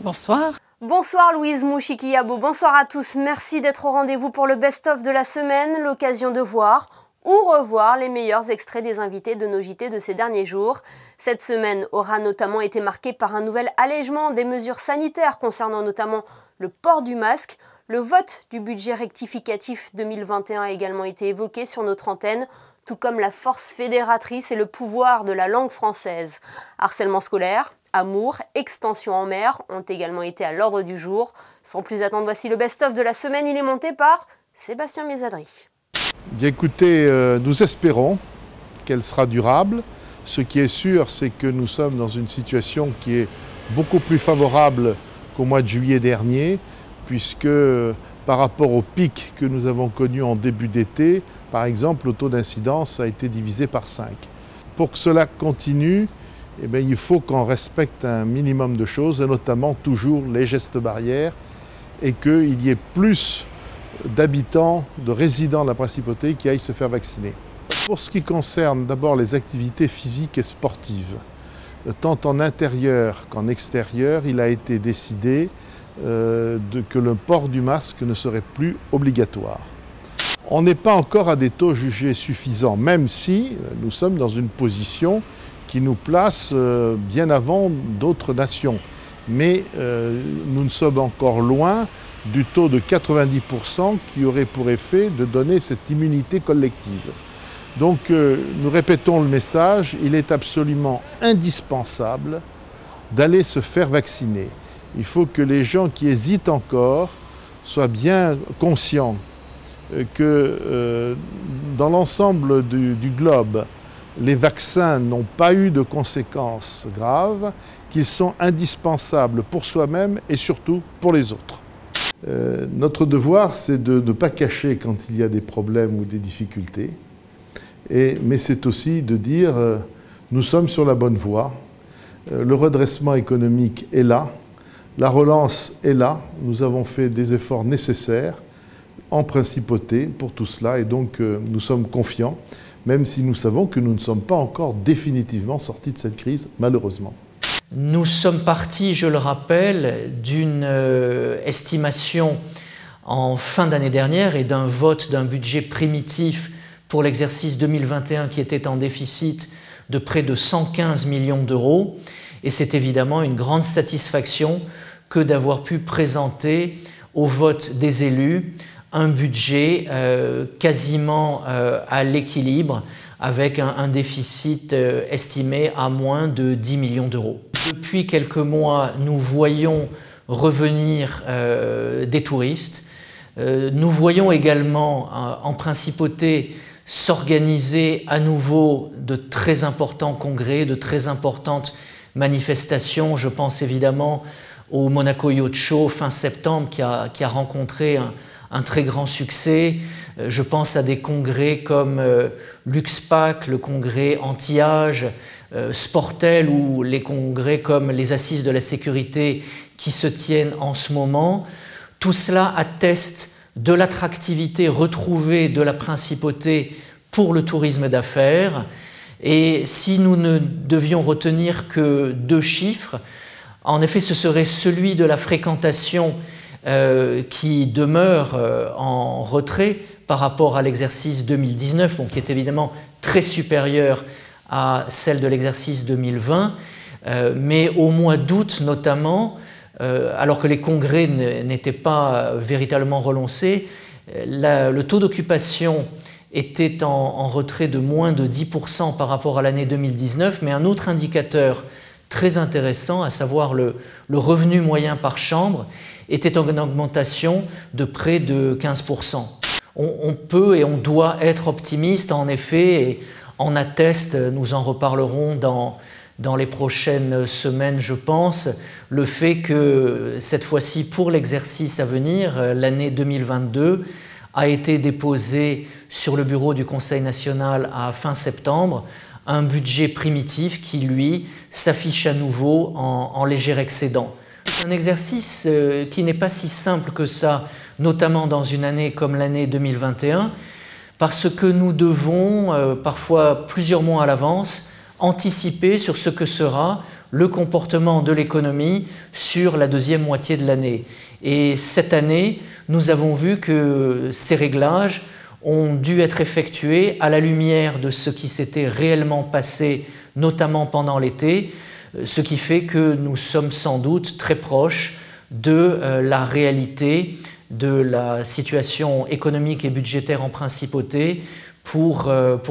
Bonsoir. Bonsoir Louise Mouchikiyabo, bonsoir à tous. Merci d'être au rendez-vous pour le best-of de la semaine, l'occasion de voir ou revoir les meilleurs extraits des invités de nos JT de ces derniers jours. Cette semaine aura notamment été marquée par un nouvel allègement des mesures sanitaires concernant notamment le port du masque. Le vote du budget rectificatif 2021 a également été évoqué sur notre antenne, tout comme la force fédératrice et le pouvoir de la langue française. Harcèlement scolaire, amour, extension en mer ont également été à l'ordre du jour. Sans plus attendre, voici le best-of de la semaine. Il est monté par Sébastien Mésadri. Bien écoutez, nous espérons qu'elle sera durable. Ce qui est sûr, c'est que nous sommes dans une situation qui est beaucoup plus favorable qu'au mois de juillet dernier, puisque par rapport au pic que nous avons connu en début d'été, par exemple, le taux d'incidence a été divisé par 5. Pour que cela continue, eh bien, il faut qu'on respecte un minimum de choses, et notamment toujours les gestes barrières, et qu'il y ait plus d'habitants, de résidents de la principauté qui aillent se faire vacciner. Pour ce qui concerne d'abord les activités physiques et sportives, tant en intérieur qu'en extérieur, il a été décidé que le port du masque ne serait plus obligatoire. On n'est pas encore à des taux jugés suffisants, même si nous sommes dans une position qui nous place bien avant d'autres nations. Mais nous ne sommes encore loin du taux de 90% qui aurait pour effet de donner cette immunité collective. Donc nous répétons le message, il est absolument indispensable d'aller se faire vacciner. Il faut que les gens qui hésitent encore soient bien conscients que dans l'ensemble du globe, les vaccins n'ont pas eu de conséquences graves, qu'ils sont indispensables pour soi-même et surtout pour les autres. Notre devoir, c'est de ne pas cacher quand il y a des problèmes ou des difficultés, mais c'est aussi de dire nous sommes sur la bonne voie, le redressement économique est là, la relance est là, nous avons fait des efforts nécessaires en principauté pour tout cela et donc nous sommes confiants, même si nous savons que nous ne sommes pas encore définitivement sortis de cette crise, malheureusement. Nous sommes partis, je le rappelle, d'une estimation en fin d'année dernière et d'un vote d'un budget primitif pour l'exercice 2021 qui était en déficit de près de 115 millions d'euros. Et c'est évidemment une grande satisfaction que d'avoir pu présenter au vote des élus un budget quasiment à l'équilibre avec un déficit estimé à moins de 10 millions d'euros. Depuis quelques mois, nous voyons revenir des touristes. Nous voyons également en principauté s'organiser à nouveau de très importants congrès, de très importantes manifestations. Je pense évidemment au Monaco Yacht Show fin septembre qui a rencontré un très grand succès. Je pense à des congrès comme l'UXPAC, le congrès anti-âge, Sportel ou les congrès comme les Assises de la sécurité qui se tiennent en ce moment. Tout cela atteste de l'attractivité retrouvée de la principauté pour le tourisme d'affaires. Et si nous ne devions retenir que 2 chiffres, en effet ce serait celui de la fréquentation qui demeure en retrait par rapport à l'exercice 2019, bon, qui est évidemment très supérieur à celle de l'exercice 2020, mais au mois d'août notamment, alors que les congrès n'étaient pas véritablement relancés, le taux d'occupation était en retrait de moins de 10% par rapport à l'année 2019, mais un autre indicateur très intéressant, à savoir le revenu moyen par chambre, était en augmentation de près de 15%. On peut et on doit être optimiste en effet, et en atteste, nous en reparlerons dans les prochaines semaines je pense, le fait que cette fois-ci pour l'exercice à venir, l'année 2022, a été déposé sur le bureau du Conseil national à fin septembre, un budget primitif qui lui s'affiche à nouveau en léger excédent. C'est un exercice qui n'est pas si simple que ça, notamment dans une année comme l'année 2021, parce que nous devons, parfois plusieurs mois à l'avance, anticiper sur ce que sera le comportement de l'économie sur la deuxième moitié de l'année. Et cette année, nous avons vu que ces réglages ont dû être effectués à la lumière de ce qui s'était réellement passé, notamment pendant l'été, ce qui fait que nous sommes sans doute très proches de la réalité de la situation économique et budgétaire en principauté pour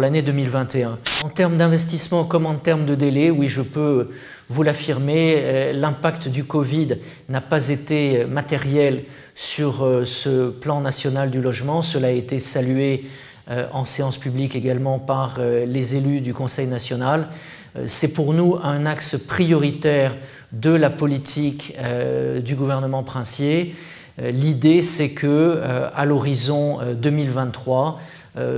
l'année 2021. En termes d'investissement comme en termes de délai, oui, je peux vous l'affirmer, l'impact du Covid n'a pas été matériel sur ce plan national du logement. Cela a été salué en séance publique également par les élus du Conseil national. C'est pour nous un axe prioritaire de la politique du gouvernement princier. L'idée, c'est que à l'horizon 2023,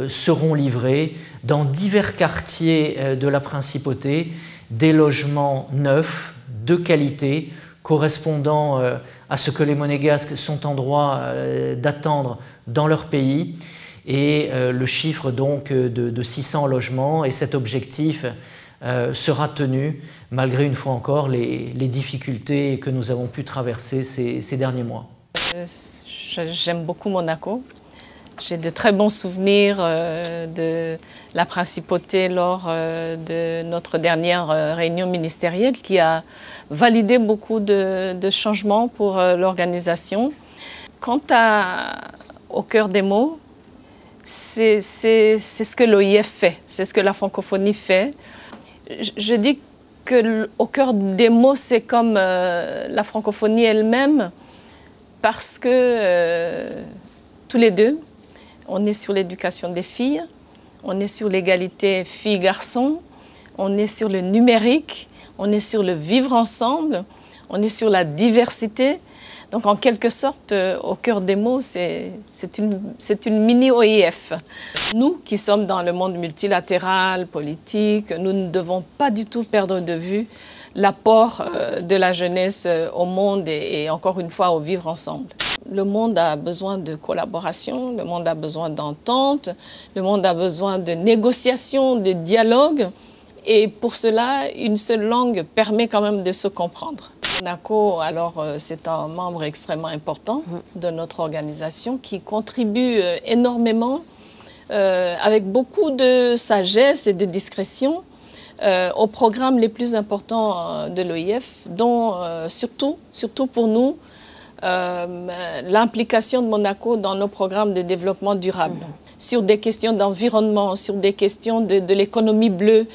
seront livrés dans divers quartiers de la principauté des logements neufs, de qualité, correspondant à ce que les Monégasques sont en droit d'attendre dans leur pays. Et le chiffre donc de 600 logements et cet objectif sera tenu malgré une fois encore les difficultés que nous avons pu traverser ces derniers mois. J'aime beaucoup Monaco. J'ai de très bons souvenirs de la principauté lors de notre dernière réunion ministérielle qui a validé beaucoup de changements pour l'organisation. Quant au cœur des mots, c'est ce que l'OIF fait, c'est ce que la francophonie fait. Je dis qu'au cœur des mots, c'est comme la francophonie elle-même, parce que tous les deux, on est sur l'éducation des filles, on est sur l'égalité filles-garçons, on est sur le numérique, on est sur le vivre ensemble, on est sur la diversité. Donc en quelque sorte, au cœur des mots, c'est une mini-OIF. Nous qui sommes dans le monde multilatéral, politique, nous ne devons pas du tout perdre de vue l'apport de la jeunesse au monde et encore une fois au vivre ensemble. Le monde a besoin de collaboration, le monde a besoin d'entente, le monde a besoin de négociation, de dialogue. Et pour cela, une seule langue permet quand même de se comprendre. Monaco, alors, c'est un membre extrêmement important de notre organisation qui contribue énormément, avec beaucoup de sagesse et de discrétion, aux programmes les plus importants de l'OIF, dont surtout pour nous, l'implication de Monaco dans nos programmes de développement durable, sur des questions d'environnement, sur des questions de l'économie bleue.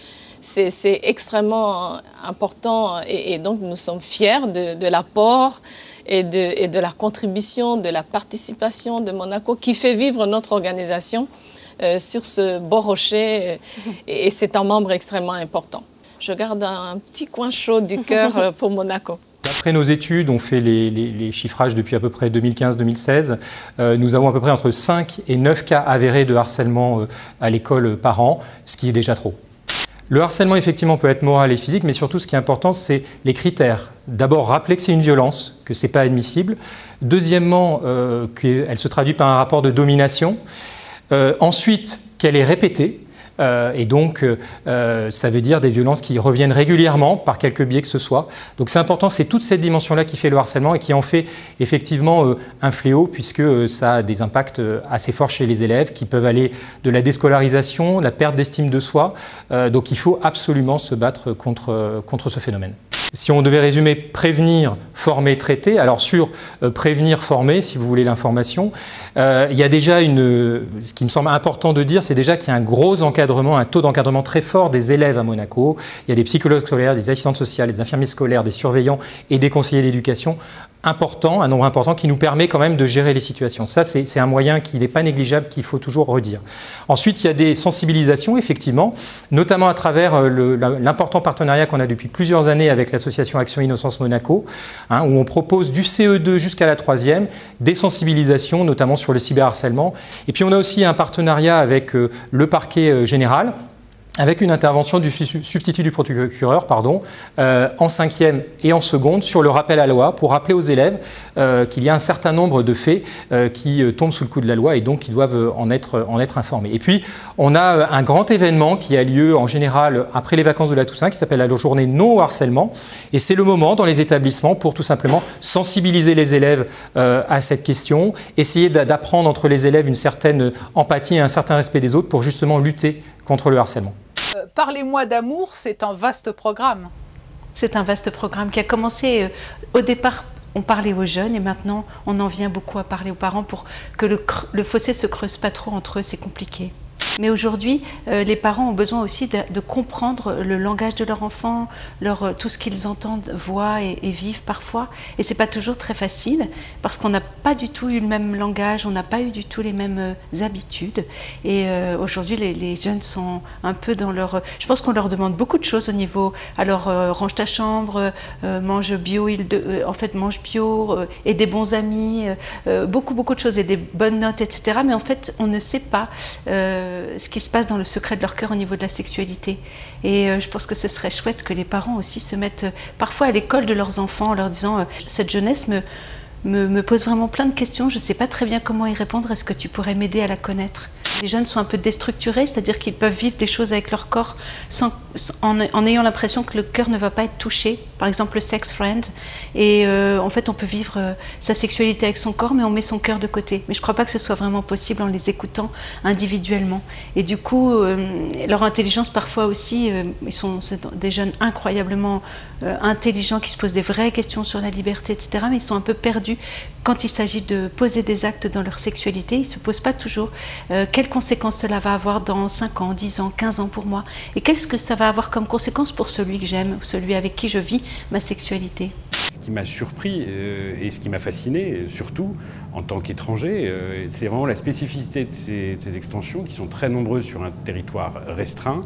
C'est extrêmement important et donc nous sommes fiers de l'apport et de la contribution, de la participation de Monaco qui fait vivre notre organisation sur ce beau rocher et c'est un membre extrêmement important. Je garde un petit coin chaud du cœur pour Monaco. Après nos études, on fait les chiffrages depuis à peu près 2015-2016. Nous avons à peu près entre 5 et 9 cas avérés de harcèlement à l'école par an, ce qui est déjà trop. Le harcèlement, effectivement, peut être moral et physique, mais surtout, ce qui est important, c'est les critères. D'abord, rappeler que c'est une violence, que ce n'est pas admissible. Deuxièmement, qu'elle se traduit par un rapport de domination. Ensuite, qu'elle est répétée. Et donc, ça veut dire des violences qui reviennent régulièrement par quelque biais que ce soit. Donc c'est important, c'est toute cette dimension-là qui fait le harcèlement et qui en fait effectivement un fléau puisque ça a des impacts assez forts chez les élèves qui peuvent aller de la déscolarisation, la perte d'estime de soi. Donc il faut absolument se battre contre ce phénomène. Si on devait résumer prévenir, former, traiter, alors sur prévenir, former, si vous voulez l'information, il y a déjà ce qui me semble important de dire, c'est déjà qu'il y a un gros encadrement, un taux d'encadrement très fort des élèves à Monaco. Il y a des psychologues scolaires, des assistantes sociales, des infirmiers scolaires, des surveillants et des conseillers d'éducation important, un nombre important qui nous permet quand même de gérer les situations. Ça, c'est un moyen qui n'est pas négligeable, qu'il faut toujours redire. Ensuite, il y a des sensibilisations, effectivement, notamment à travers l'important partenariat qu'on a depuis plusieurs années avec l'association Action Innocence Monaco, où on propose du CE2 jusqu'à la 3e, des sensibilisations, notamment sur le cyberharcèlement. Et puis, on a aussi un partenariat avec le parquet général, avec une intervention du substitut du procureur en 5e et en seconde sur le rappel à la loi pour rappeler aux élèves qu'il y a un certain nombre de faits qui tombent sous le coup de la loi et donc qui doivent en être informés. Et puis, on a un grand événement qui a lieu en général après les vacances de la Toussaint qui s'appelle la journée non au harcèlement. Et c'est le moment dans les établissements pour tout simplement sensibiliser les élèves à cette question, essayer d'apprendre entre les élèves une certaine empathie et un certain respect des autres pour justement lutter contre le harcèlement. Parlez-moi d'amour, c'est un vaste programme. C'est un vaste programme qui a commencé au départ. On parlait aux jeunes et maintenant on en vient beaucoup à parler aux parents pour que le fossé se creuse pas trop entre eux, c'est compliqué. Mais aujourd'hui, les parents ont besoin aussi de comprendre le langage de leur enfant, tout ce qu'ils entendent, voient et vivent parfois. Et c'est pas toujours très facile parce qu'on n'a pas du tout eu le même langage, on n'a pas eu du tout les mêmes habitudes. Et aujourd'hui, les jeunes sont un peu dans leur... Je pense qu'on leur demande beaucoup de choses au niveau... Alors, range ta chambre, mange bio, mange bio, et des bons amis, beaucoup de choses et des bonnes notes, etc. Mais en fait, on ne sait pas... ce qui se passe dans le secret de leur cœur au niveau de la sexualité. Et je pense que ce serait chouette que les parents aussi se mettent parfois à l'école de leurs enfants en leur disant cette jeunesse me pose vraiment plein de questions, je ne sais pas très bien comment y répondre, est-ce que tu pourrais m'aider à la connaître ? Les jeunes sont un peu déstructurés, c'est-à-dire qu'ils peuvent vivre des choses avec leur corps en ayant l'impression que le cœur ne va pas être touché. Par exemple, le sex friend. Et en fait, on peut vivre sa sexualité avec son corps, mais on met son cœur de côté. Mais je ne crois pas que ce soit vraiment possible en les écoutant individuellement. Et du coup, leur intelligence, parfois aussi, ils sont des jeunes incroyablement intelligents qui se posent des vraies questions sur la liberté, etc. Mais ils sont un peu perdus quand il s'agit de poser des actes dans leur sexualité. Ils ne se posent pas toujours quelles conséquences cela va avoir dans 5 ans, 10 ans, 15 ans pour moi. Et qu'est-ce que ça va avoir comme conséquence pour celui que j'aime, celui avec qui je vis ma sexualité. Ce qui m'a surpris et ce qui m'a fasciné, surtout en tant qu'étranger, c'est vraiment la spécificité de ces extensions qui sont très nombreuses sur un territoire restreint.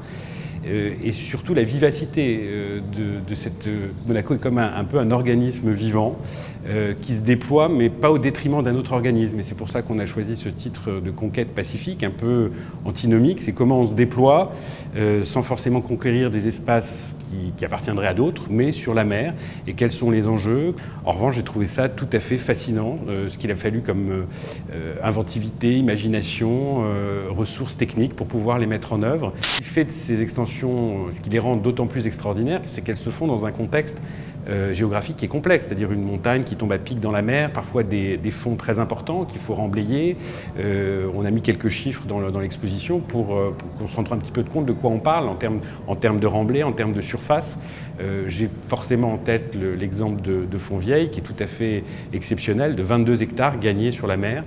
Et surtout la vivacité de cette... Monaco est comme un peu un organisme vivant qui se déploie, mais pas au détriment d'un autre organisme. Et c'est pour ça qu'on a choisi ce titre de conquête pacifique, un peu antinomique. C'est comment on se déploie sans forcément conquérir des espaces qui appartiendraient à d'autres, mais sur la mer, et quels sont les enjeux. En revanche, j'ai trouvé ça tout à fait fascinant, ce qu'il a fallu comme inventivité, imagination, ressources techniques pour pouvoir les mettre en œuvre. Ce qui fait de ces extensions, ce qui les rend d'autant plus extraordinaires, c'est qu'elles se font dans un contexte géographique qui est complexe, c'est-à-dire une montagne qui tombe à pic dans la mer, parfois des fonds très importants qu'il faut remblayer. On a mis quelques chiffres dans l'exposition pour qu'on se rende un petit peu compte de quoi on parle en termes de remblai, en termes de surface. J'ai forcément en tête l'exemple de Fontvieille, qui est tout à fait exceptionnel, de 22 hectares gagnés sur la mer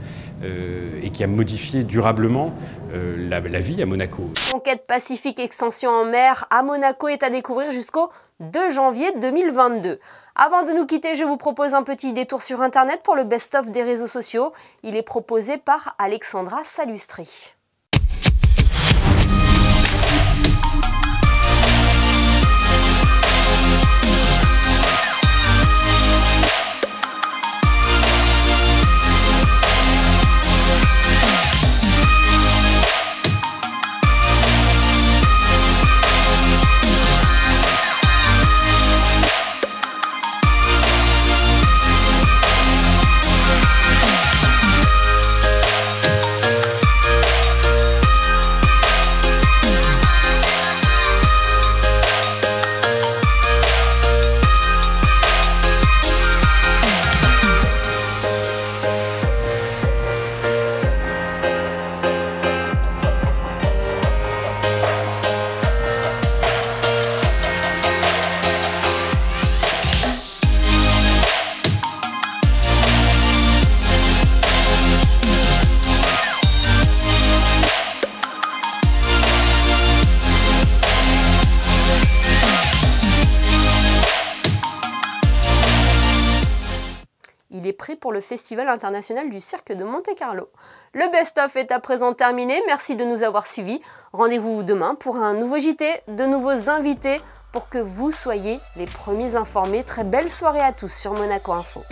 et qui a modifié durablement la vie à Monaco. Conquête pacifique extension en mer à Monaco est à découvrir jusqu'au 2 janvier 2022. Avant de nous quitter, je vous propose un petit détour sur Internet pour le best-of des réseaux sociaux. Il est proposé par Alexandra Salustri. Il est pris pour le Festival international du cirque de Monte-Carlo. Le best-of est à présent terminé. Merci de nous avoir suivis. Rendez-vous demain pour un nouveau JT, de nouveaux invités pour que vous soyez les premiers informés. Très belle soirée à tous sur Monaco Info.